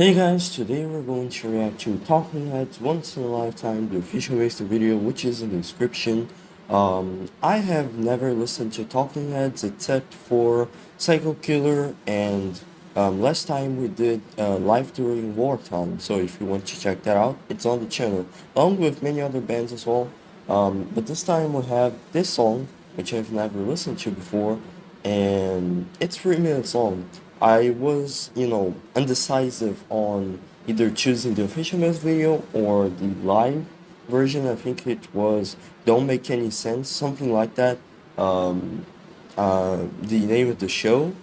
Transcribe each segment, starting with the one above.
Hey guys, today we're going to react to Talking Heads Once in a Lifetime, the official music video, which is in the description. I have never listened to Talking Heads except for Psycho Killer, and last time we did live during wartime, so if you want to check that out, it's on the channel, along with many other bands as well. But this time we have this song, which I've never listened to before, and it's 3 minutes long. I was, undecisive on either choosing the official music video or the live version. I think it was Don't Make Any Sense, something like that. The name of the show,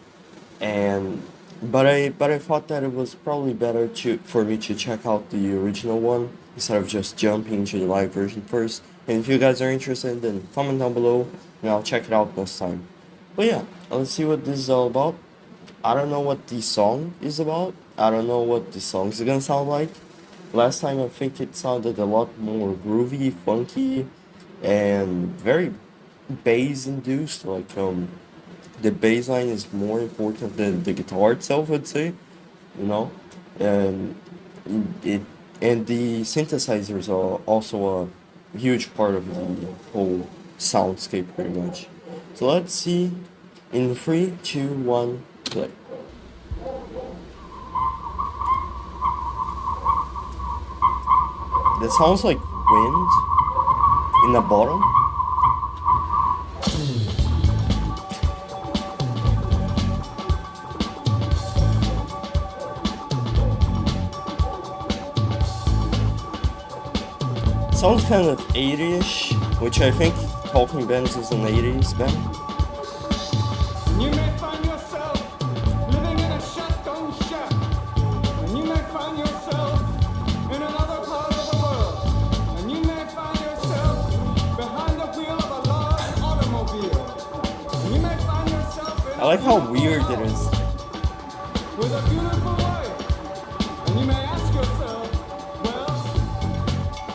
and but I thought that it was probably better for me to check out the original one instead of just jumping into the live version first. And if you guys are interested, then comment down below and I'll check it out next time. But yeah, let's see what this is all about. I don't know what the song is about. I don't know what the song is gonna sound like. Last time I think it sounded a lot more groovy, funky, and very bass induced. The bass line is more important than the guitar itself, I'd say. You know, and it and the synthesizers are also a huge part of the whole soundscape, pretty much. So let's see. In 3, 2, 1, play. That sounds like wind in a bottle. Sounds kind of 80ish, which I think Talking Bands is an 80s band. You may find yourself living in a shotgun shack, and you may find yourself in another part of the world, and you may find yourself behind the wheel of a large automobile, and you may find yourself in I like how weird it is. with a beautiful wife, and you may ask yourself, well,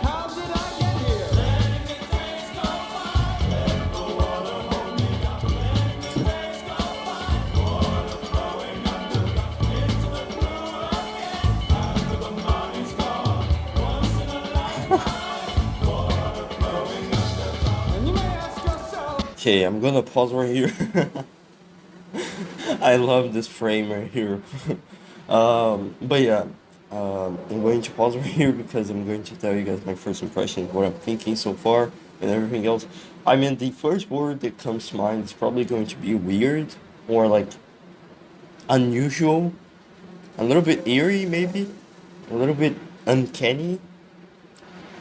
how did I get here? Letting the days go by, let the water hold me down. Letting the days go by, water flowing underground into the blue again. After the money's gone, once in a lifetime, water flowing underground. And you may ask yourself, Okay, I'm gonna pause right here. I love this frame right here. But yeah, I'm going to pause right here because I'm going to tell you guys my first impression, what I'm thinking so far, and everything else. I mean, the first word that comes to mind is probably going to be weird, or like unusual, a little bit eerie, maybe, a little bit uncanny.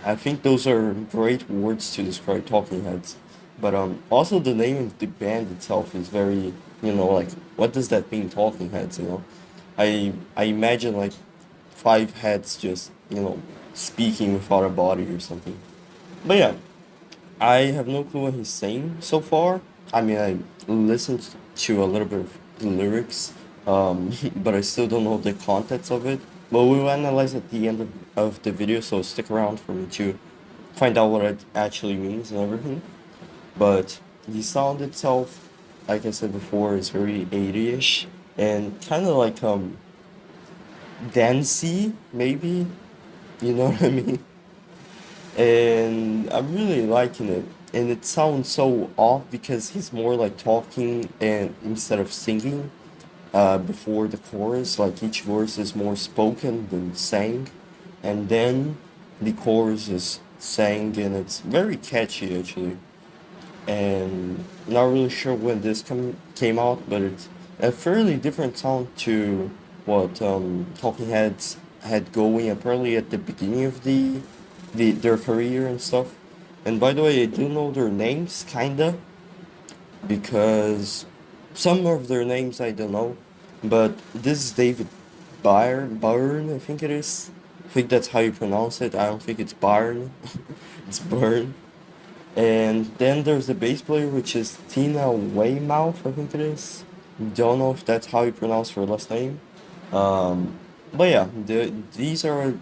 I think those are great words to describe Talking Heads. But also the name of the band itself is very, like, what does that mean, Talking Heads, I imagine like 5 heads just, speaking without a body or something. But yeah, I have no clue what he's saying so far. I mean, I listened to a little bit of the lyrics, but I still don't know the context of it. But we'll analyze at the end of the video, so stick around for me to find out what it actually means and everything. But the sound itself, like I said before, is very 80ish and kind of like dancey, maybe, you know what I mean? And I'm really liking it. And it sounds so off because he's more like talking and instead of singing before the chorus. Like each verse is more spoken than sang, and then the chorus is sang, and it's very catchy actually. And not really sure when this came out, but it's a fairly different sound to what Talking Heads had going apparently at the beginning of their career and stuff. And by the way, I do know their names kinda, because some of their names I don't know, but this is David Byrne, I think it is. I think that's how you pronounce it. I don't think it's Byrne. It's Byrne. And then there's the bass player, which is Tina Weymouth, I think it is. Don't know if that's how you pronounce her last name. But yeah, these are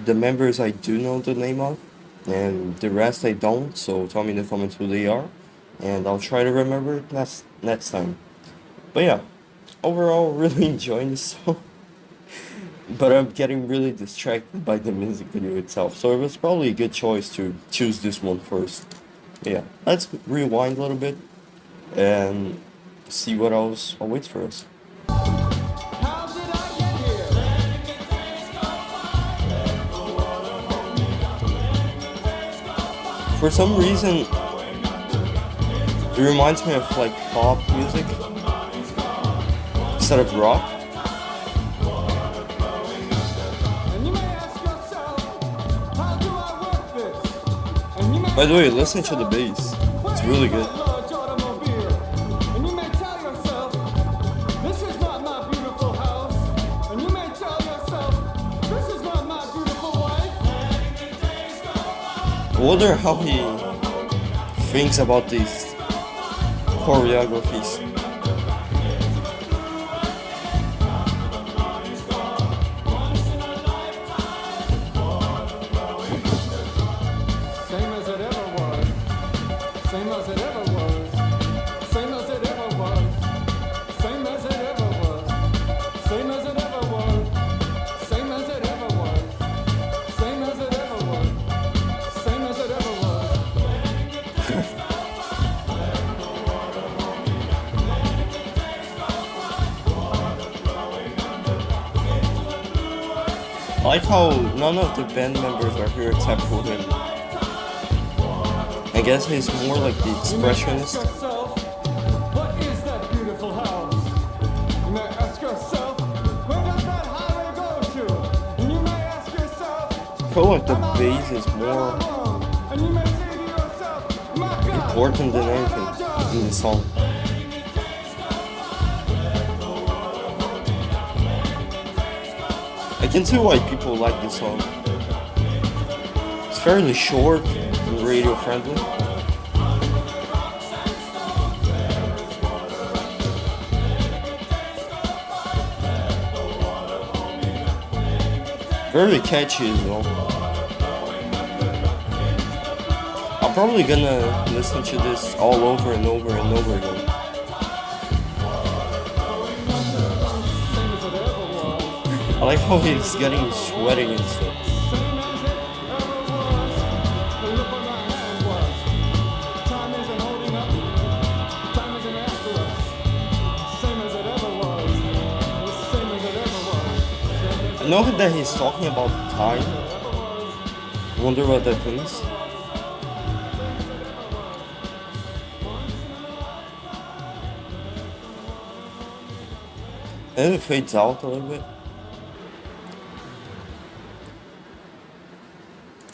the members I do know the name of, and the rest I don't, so tell me in the comments who they are, and I'll try to remember it next time. But yeah, overall, really enjoying this song. but I'm getting really distracted by the music video itself, so it was probably a good choice to choose this one first. Yeah, let's rewind a little bit and see what else awaits for us. How did I get here? For some reason, it reminds me of like pop music instead of rock. And you may ask yourself, how do I work this? And you may By the way, listen to the bass. It's really good. large automobile. And you may tell yourself, this is not my beautiful house. And you may tell yourself, this is not my beautiful wife. I wonder how he thinks about these choreographies. Same as it ever was. Same as it ever was. Same as it ever was. Same as it ever was. Same as it ever was. Same as it ever was. Same as it ever was. Same as it ever was. I like how none of the band members are here except for him. I guess he's more like the expressionist. Yourself, what is that beautiful house? You may ask yourself, where does that highway go to? And you may ask yourself, I feel like the bass is more and you may say to yourself, my God, important than anything in the song. I can see why people like this song. It's fairly short and radio friendly. Very catchy as well. I'm probably gonna listen to this all over and over and over again. I like how he's getting sweaty and stuff. I know that he's talking about time. Wonder what that means. And it fades out a little bit.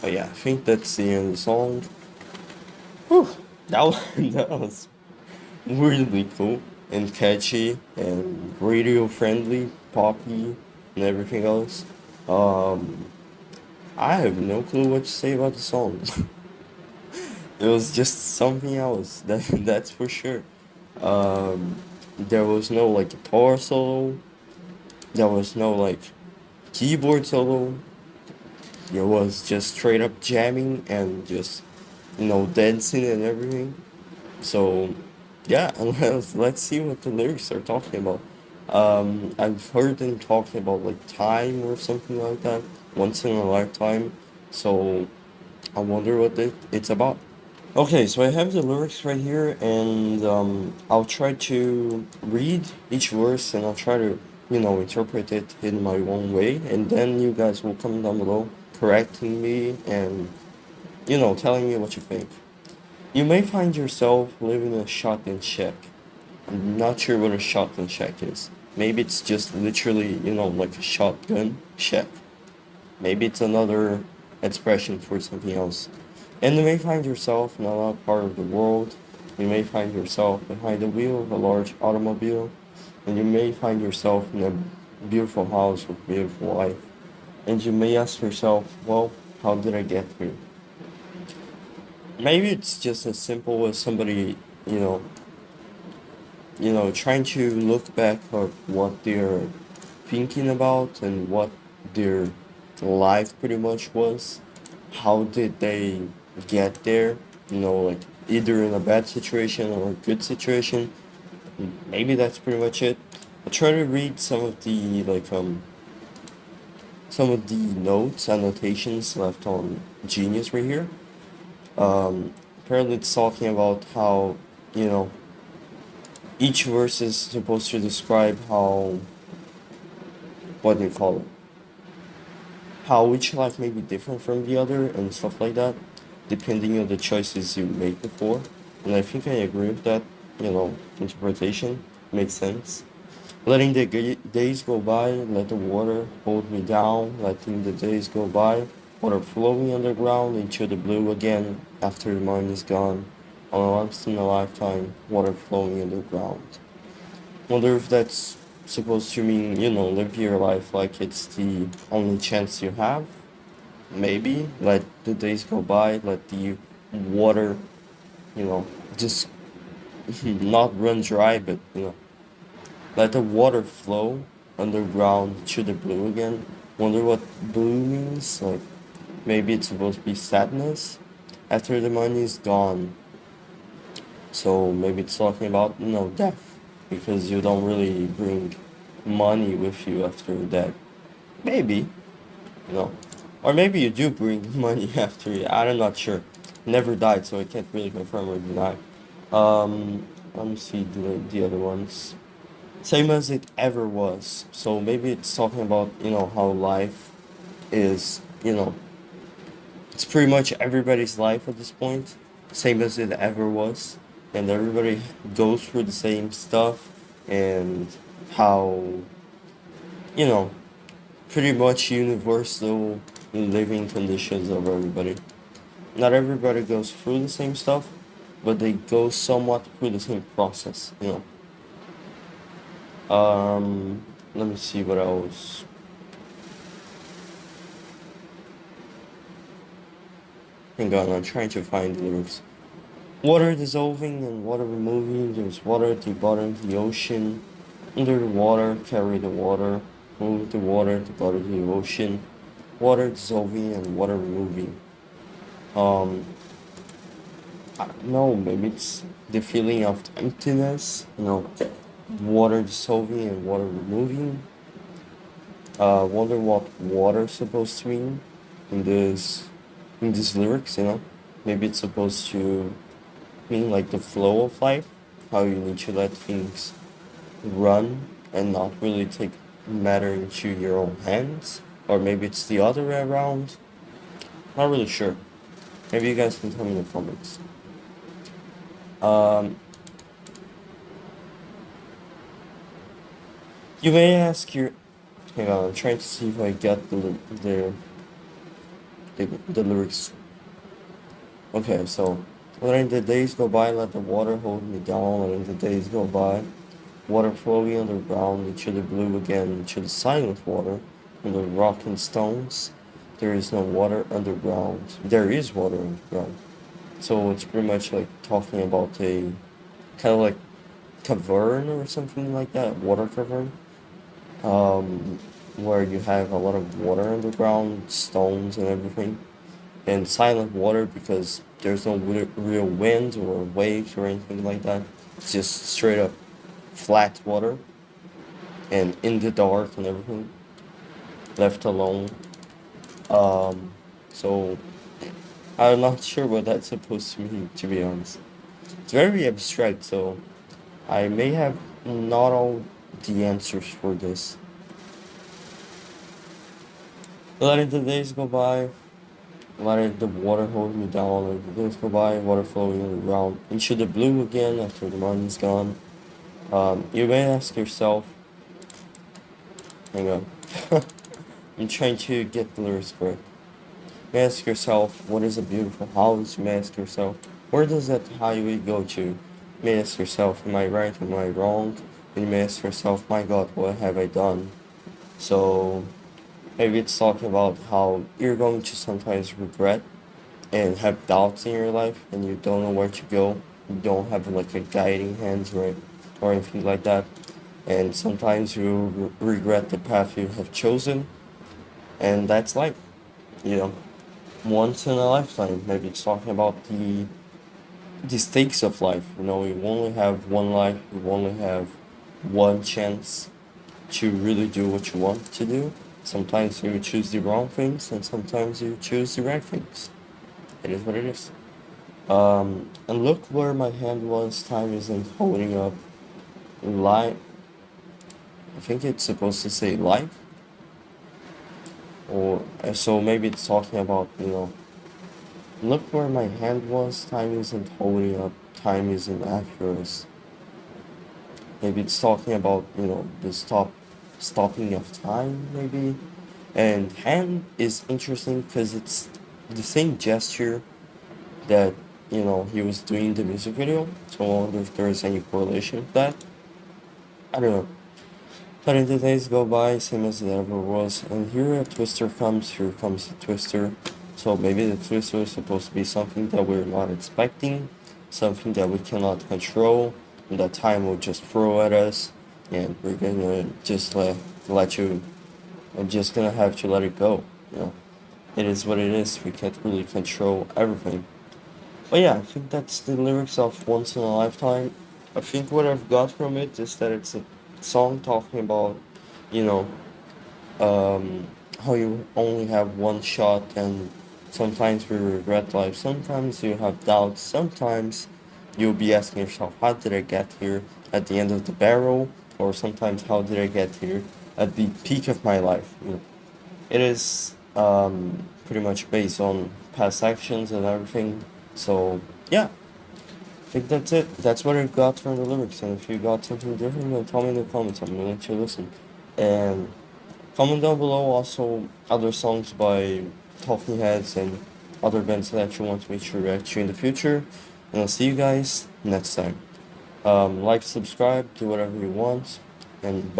But yeah, I think that's the end of the song. Whew, that was really cool and catchy and radio friendly, poppy, and everything else. I have no clue what to say about the song. It was just something else, that's for sure. There was no like guitar solo. There was no like keyboard solo. It was just straight up jamming and just, dancing and everything. So, yeah, let's see what the lyrics are talking about. I've heard them talking about like time or something like that, once in a lifetime. So, I wonder what it's about. Okay, so I have the lyrics right here, and I'll try to read each verse and I'll try to, interpret it in my own way, and then you guys will comment down below correcting me and, telling me what you think. You may find yourself living in a shotgun shack. I'm not sure what a shotgun shack is. Maybe it's just literally, like a shotgun shack. Maybe it's another expression for something else. And you may find yourself in another part of the world. You may find yourself behind the wheel of a large automobile. And you may find yourself in a beautiful house with a beautiful wife. And you may ask yourself, well, how did I get here? Maybe it's just as simple as somebody, trying to look back at what they're thinking about and what their life pretty much was. How did they get there? Like either in a bad situation or a good situation. Maybe that's pretty much it. I'll try to read some of the some of the notes, annotations left on Genius right here. Apparently, it's talking about how, you know, each verse is supposed to describe how, what do you call it? How each life may be different from the other and stuff like that, depending on the choices you made before. And I think I agree with that, interpretation. Makes sense. Letting the days go by, let the water hold me down, letting the days go by, water flowing underground into the blue again after the mind is gone. On a once in a lifetime, water flowing underground. Wonder if that's supposed to mean, live your life like it's the only chance you have? Maybe. Let the days go by, let the water, just not run dry, but, let the water flow underground to the blue again. Wonder what blue means? Like, maybe it's supposed to be sadness after the money is gone. So maybe it's talking about, death. Because you don't really bring money with you after death. Maybe, Or maybe you do bring money after you. I'm not sure. Never died, so I can't really confirm or deny. Let me see the other ones. Same as it ever was. So maybe it's talking about, how life is, it's pretty much everybody's life at this point. Same as it ever was. And everybody goes through the same stuff. And how, pretty much universal living conditions of everybody. Not everybody goes through the same stuff, but they go somewhat through the same process, Let me see what else. Hang on, I'm trying to find the lyrics. Water dissolving and water removing, there's water at the bottom of the ocean. Under the water, carry the water, move the water at the bottom of the ocean. Water dissolving and water removing. I don't know, maybe it's the feeling of emptiness, water dissolving and water removing. Wonder what water is supposed to mean in these lyrics, Maybe it's supposed to mean like the flow of life, how you need to let things run and not really take matter into your own hands. Or maybe it's the other way around. Not really sure. Maybe you guys can tell me in the comments. You may ask your... Hang on, I'm trying to see if I get the lyrics. Okay, so... Letting the days go by, let the water hold me down. Letting the days go by. Water flowing underground into the blue again, into the silent water. In the rock and stones. There is no water underground. There is water underground. So it's pretty much like talking about a kind of like cavern or something like that, water cavern, where you have a lot of water underground, stones and everything, and silent water because there's no real wind or waves or anything like that. It's just straight up flat water, and in the dark and everything, left alone. So I'm not sure what that's supposed to mean, to be honest. It's very abstract, so I may have not all the answers for this. Letting the days go by, letting the water hold me down, letting the days go by, water flowing around into the blue again after the money's gone. You may ask yourself, hang on, I'm trying to get the lyrics correct. You may ask yourself, what is a beautiful house? You may ask yourself, where does that highway go to? You may ask yourself, am I right, am I wrong? And you may ask yourself, my God, what have I done? So maybe it's talking about how you're going to sometimes regret and have doubts in your life and you don't know where to go. You don't have like a guiding hand or anything like that. And sometimes you regret the path you have chosen. And that's life, once in a lifetime. Maybe it's talking about the stakes of life. You only have one life, you only have one chance to really do what you want to do. Sometimes you choose the wrong things, and sometimes you choose the right things. It is what it is. And look where my hand was. Time isn't holding up. Life. I think it's supposed to say life, or so maybe it's talking about, look where my hand was. Time isn't holding up. Time isn't after us. Maybe it's talking about, the stopping of time, maybe. And hand is interesting because it's the same gesture that, he was doing in the music video. So I wonder if there is any correlation with that. I don't know. But in the days go by, same as it ever was. And here a twister comes, here comes the twister. So maybe the twister is supposed to be something that we're not expecting, something that we cannot control, and that time will just throw at us, and we're gonna just let you, I'm just gonna have to let it go, It is what it is, we can't really control everything. But yeah, I think that's the lyrics of Once in a Lifetime. I think what I've got from it is that it's a song talking about, you know, how you only have one shot, and sometimes we regret life, sometimes you have doubts, sometimes you'll be asking yourself, how did I get here at the end of the barrel, or sometimes how did I get here at the peak of my life. It is pretty much based on past actions and everything. So yeah, I think that's it. That's what I got from the lyrics. And if you got something different, then tell me in the comments. I'm willing to listen. And comment down below also other songs by Talking Heads and other bands that you want me to react to in the future. And I'll see you guys next time. Like, subscribe, do whatever you want, and bye.